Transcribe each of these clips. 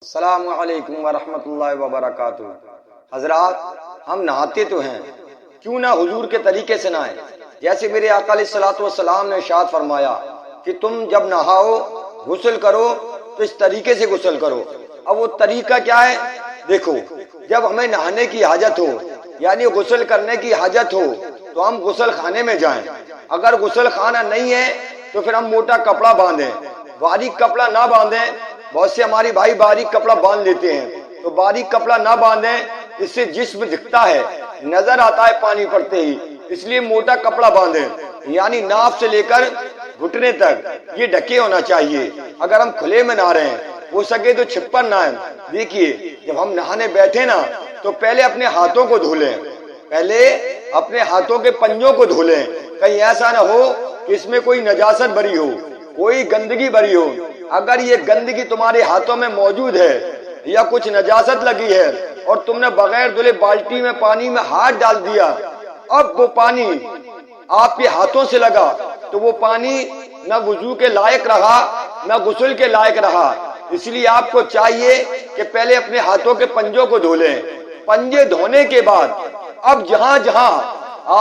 السلام علیکم ورحمۃ اللہ وبرکاتہ۔ حضرات، ہم نہاتے تو ہیں، کیوں نہ حضور کے طریقے سے نہائیں؟ جیسے میرے آقا علیہ الصلوۃ والسلام نے ارشاد فرمایا کہ تم جب نہاؤ غسل کرو تو اس طریقے سے غسل کرو۔ اب وہ طریقہ کیا ہے؟ دیکھو، جب ہمیں نہانے کی حاجت ہو یعنی غسل کرنے کی حاجت ہو تو ہم غسل خانے میں جائیں۔ اگر غسل خانہ نہیں ہے تو پھر ہم موٹا کپڑا باندھیں، باریک کپڑا نہ باندھیں۔ بہت سے ہماری بھائی باریک کپڑا باندھ لیتے ہیں، تو باریک کپڑا نہ باندھیں، اس سے جسم دکھتا ہے، نظر آتا ہے پانی پڑتے ہی، اس لیے موٹا کپڑا باندھیں، یعنی ناف سے لے کر گھٹنے تک یہ ڈھکے ہونا چاہیے۔ اگر ہم کھلے میں نہ رہیں، ہو سکے تو چھپر نہ ہیں۔ دیکھیے، جب ہم نہانے بیٹھے نا تو پہلے اپنے ہاتھوں کو دھو لیں، پہلے اپنے ہاتھوں کے پنجوں کو دھو لیں، کہیں ایسا نہ ہو کہ اس میں کوئی نجاست بری ہو، کوئی گندگی بری ہو۔ اگر یہ گندگی تمہارے ہاتھوں میں موجود ہے یا کچھ نجاست لگی ہے اور تم نے بغیر دھلے بالٹی میں پانی میں ہاتھ ڈال دیا، اب وہ پانی آپ کے ہاتھوں سے لگا تو وہ پانی نہ وضو کے لائق رہا نہ غسل کے لائق رہا۔ اس لیے آپ کو چاہیے کہ پہلے اپنے ہاتھوں کے پنجوں کو دھو لیں۔ پنجے دھونے کے بعد اب جہاں جہاں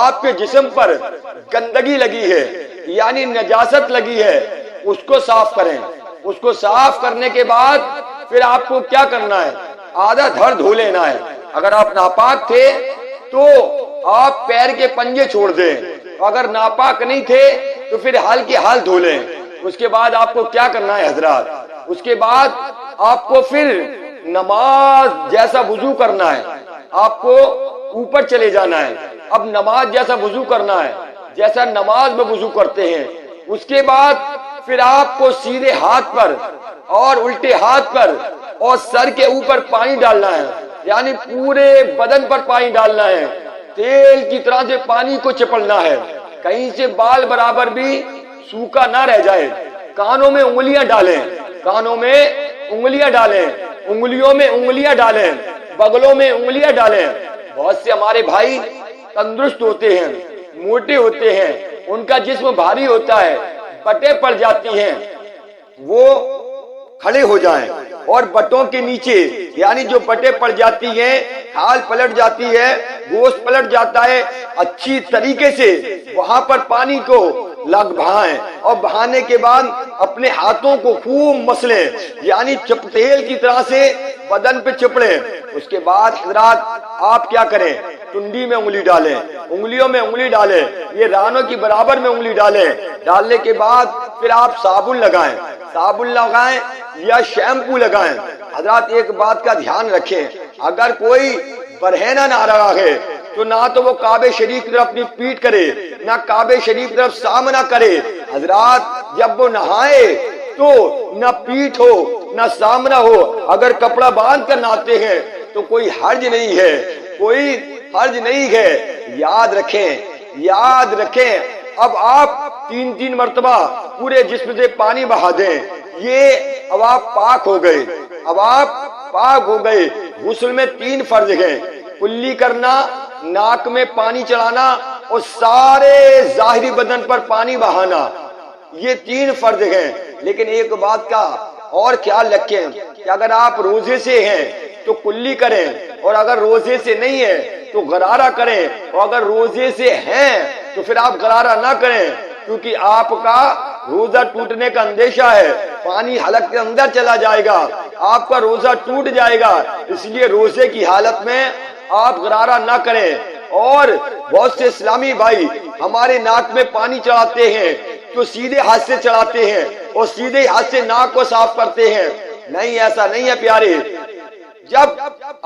آپ کے جسم پر گندگی لگی ہے یعنی نجاست لگی ہے اس کو صاف کریں۔ اس کو صاف کرنے کے بعد پھر آپ کو کیا کرنا ہے؟ آدھا دھڑ دھو لینا ہے۔ اگر آپ ناپاک تھے تو آپ پیر کے پنجے چھوڑ دیں، اگر ناپاک نہیں تھے تو پھر حال کے حال دھو لیں۔ اس کے بعد آپ کو کیا کرنا ہے حضرات؟ اس کے بعد آپ کو پھر نماز جیسا وضو کرنا ہے، آپ کو اوپر چلے جانا ہے۔ اب نماز جیسا وضو کرنا ہے جیسا نماز میں وضو کرتے ہیں۔ اس کے بعد پھر آپ کو سیدھے ہاتھ پر اور الٹے ہاتھ پر اور سر کے اوپر پانی ڈالنا ہے، یعنی پورے بدن پر پانی ڈالنا ہے، تیل کی طرح سے پانی کو چپڑنا ہے، کہیں سے بال برابر بھی سوکھا نہ رہ جائے۔ کانوں میں انگلیاں ڈالیں، کانوں میں انگلیاں ڈالیں، انگلیوں میں انگلیاں ڈالیں، بغلوں میں انگلیاں ڈالیں۔ بہت سے ہمارے بھائی تندرست ہوتے ہیں، موٹے ہوتے ہیں، ان کا جسم بھاری ہوتا ہے، بٹیں پڑ جاتی ہیں، وہ کھڑے ہو جائیں اور بٹوں کے نیچے یعنی جو بٹیں پڑ جاتی ہیں، کھال پلٹ جاتی ہے، گوشت پلٹ جاتا ہے، اچھی طریقے سے وہاں پر پانی کو بہائیں اور بہانے کے بعد اپنے ہاتھوں کو خوب مسلیں، یعنی تیل کی طرح سے بدن پہ چپڑیں۔ اس کے بعد حضرات آپ کیا کریں؟ ٹنڈی میں انگلی ڈالیں، انگلیوں میں انگلی ڈالیں، یہ رانوں کی برابر میں انگلی ڈالیں۔ ڈالنے کے بعد پھر آپ صابن لگائیں، صابن لگائیں یا شیمپو لگائیں۔ حضرات ایک بات کا دھیان رکھیں، اگر کوئی برہنہ نہ رہا ہے تو نہ تو وہ کعبہ شریف کی طرف اپنی پیٹھ کرے، نہ کعبہ شریف کی طرف سامنا کرے۔ حضرات جب وہ نہائے تو نہ پیٹھ ہو نہ سامنا ہو۔ اگر کپڑا باندھ کر نہاتے ہیں تو کوئی حرج نہیں ہے، کوئی حرج نہیں ہے۔ یاد رکھیں، یاد رکھیں، اب آپ 3 مرتبہ پورے جسم سے پانی بہا دیں، یہ اب آپ پاک ہو گئے، اب آپ پاک ہو گئے۔ غسل میں 3 فرض ہیں، کلی کرنا، ناک میں پانی چڑھانا اور سارے ظاہری بدن پر پانی بہانا، یہ 3 فرض ہیں۔ لیکن ایک بات کا اور خیال رکھیں کہ اگر آپ روزے سے ہیں تو کلی کریں، اور اگر روزے سے نہیں ہے تو غرارہ کریں، اور اگر روزے سے ہیں تو پھر آپ غرارہ نہ کریں، کیونکہ آپ کا روزہ ٹوٹنے کا اندیشہ ہے، پانی حلق کے اندر چلا جائے گا، آپ کا روزہ ٹوٹ جائے گا۔ اس لیے روزے کی حالت میں آپ غرارہ نہ کریں۔ اور بہت سے اسلامی بھائی ہمارے ناک میں پانی چڑھاتے ہیں تو سیدھے ہاتھ سے چڑھاتے ہیں اور سیدھے ہاتھ سے ناک کو صاف کرتے ہیں۔ نہیں، ایسا نہیں ہے پیارے۔ جب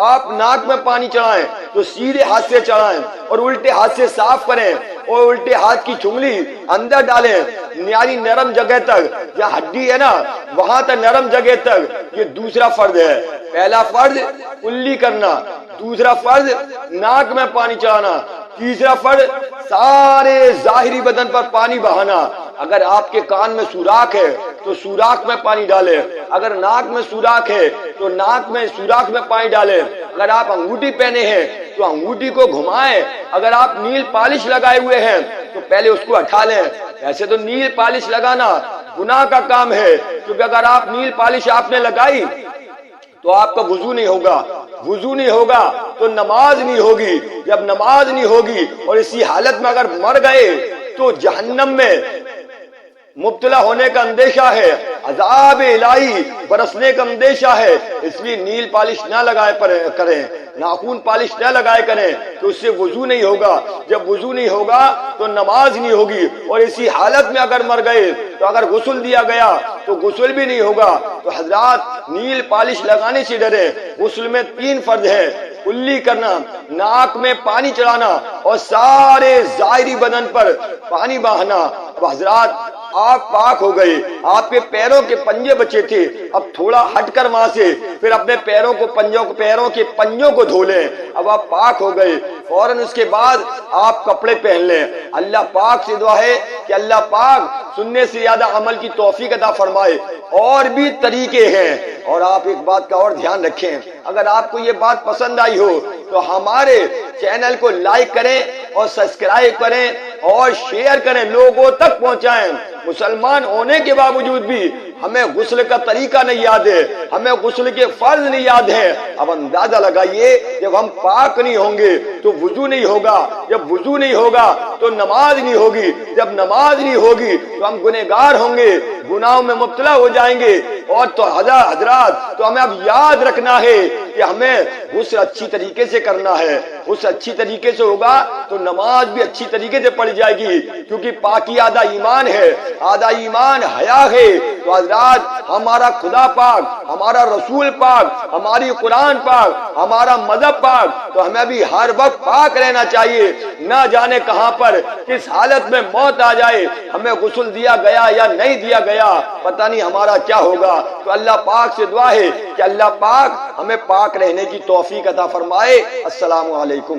آپ ناک میں پانی چڑھائیں تو سیدھے ہاتھ سے چڑھائیں اور الٹے ہاتھ سے صاف کریں، اور الٹے ہاتھ کی چنگلی اندر ڈالیں، یعنی نرم جگہ تک، جہاں ہڈی ہے نا وہاں تک نرم جگہ تک۔ یہ دوسرا فرض ہے۔ پہلا فرض کلی کرنا، دوسرا فرض ناک میں پانی چڑھانا، تیسرا فرض سارے ظاہری بدن پر پانی بہانا۔ اگر آپ کے کان میں سوراخ ہے تو سوراخ میں پانی ڈالیں، اگر ناک میں سوراخ ہے تو ناک میں سوراخ میں پانی ڈالیں، اگر آپ انگوٹھی پہنے ہیں تو انگوٹھی کو گھمائیں، اگر آپ نیل پالش لگائے ہوئے ہیں تو پہلے اس کو ہٹا لیں۔ ایسے تو نیل پالش لگانا گناہ کا کام ہے، کیونکہ اگر آپ نیل پالش آپ نے لگائی تو آپ کا وضو نہیں ہوگا، وضو نہیں ہوگا تو نماز نہیں ہوگی، جب نماز نہیں ہوگی اور اسی حالت میں اگر مر گئے تو جہنم میں مبتلا ہونے کا اندیشہ ہے، عذاب الہی برسنے کا اندیشہ ہے۔ اس لیے نیل پالش نہ لگائے کریں، ناخن پالش نہ لگائے کریں کہ اس سے وضو نہیں ہوگا، جب وضو نہیں ہوگا تو نماز نہیں ہوگی، اور اسی حالت میں اگر مر گئے تو اگر غسل دیا گیا تو غسل بھی نہیں ہوگا۔ تو حضرات نیل پالش لگانے سے ڈریں۔ غسل میں 3 فرض ہے: کلی کرنا، ناک میں پانی چڑھانا اور سارے ظاہری بدن پر پانی بہانا۔ اب حضرات آپ پاک ہو گئے، آپ کے پیروں کے پنجے بچے تھے، اب تھوڑا ہٹ کر وہاں سے پھر اپنے پیروں کے پنجوں کو دھو لیں۔ اب آپ پاک ہو گئے، فوراً اس کے بعد آپ کپڑے پہن لیں۔ اللہ پاک سے دعا ہے کہ اللہ پاک سننے سے زیادہ عمل کی توفیق عطا فرمائے۔ اور بھی طریقے ہیں، اور آپ ایک بات کا اور دھیان رکھیں، اگر آپ کو یہ بات پسند آئی ہو تو ہمارے چینل کو لائک کریں اور سبسکرائب کریں اور شیئر کریں، لوگوں تک پہنچائیں۔ مسلمان ہونے کے باوجود بھی ہمیں غسل کا طریقہ نہیں یاد ہے، ہمیں غسل کے فرض نہیں یاد ہیں۔ اب اندازہ لگائیے، جب ہم پاک نہیں ہوں گے تو وضو نہیں ہوگا، جب وضو نہیں ہوگا تو نماز نہیں ہوگی، جب نماز نہیں ہوگی تو ہم گنہگار ہوں گے، گناہوں میں مبتلا ہو جائیں گے۔ اور تو حضرات تو ہمیں اب یاد رکھنا ہے کہ ہمیں غسل اچھی طریقے سے کرنا ہے۔ غسل اچھی طریقے سے ہوگا تو نماز بھی اچھی طریقے سے پڑھی جائے گی، کیونکہ پاکی آدھا ایمان ہے، آدھا ایمان حیا ہے۔ تو حضرات ہمارا خدا پاک، ہمارا رسول پاک، ہماری قرآن پاک، ہمارا مذہب پاک، تو ہمیں بھی ہر وقت پاک رہنا چاہیے۔ نہ جانے کہاں پر کس حالت میں موت آ جائے، ہمیں غسل دیا گیا یا نہیں دیا گیا پتہ نہیں ہمارا کیا ہوگا۔ تو اللہ پاک سے دعا ہے کہ اللہ پاک ہمیں پاک رہنے کی توفیق عطا فرمائے۔ السلام علیکم۔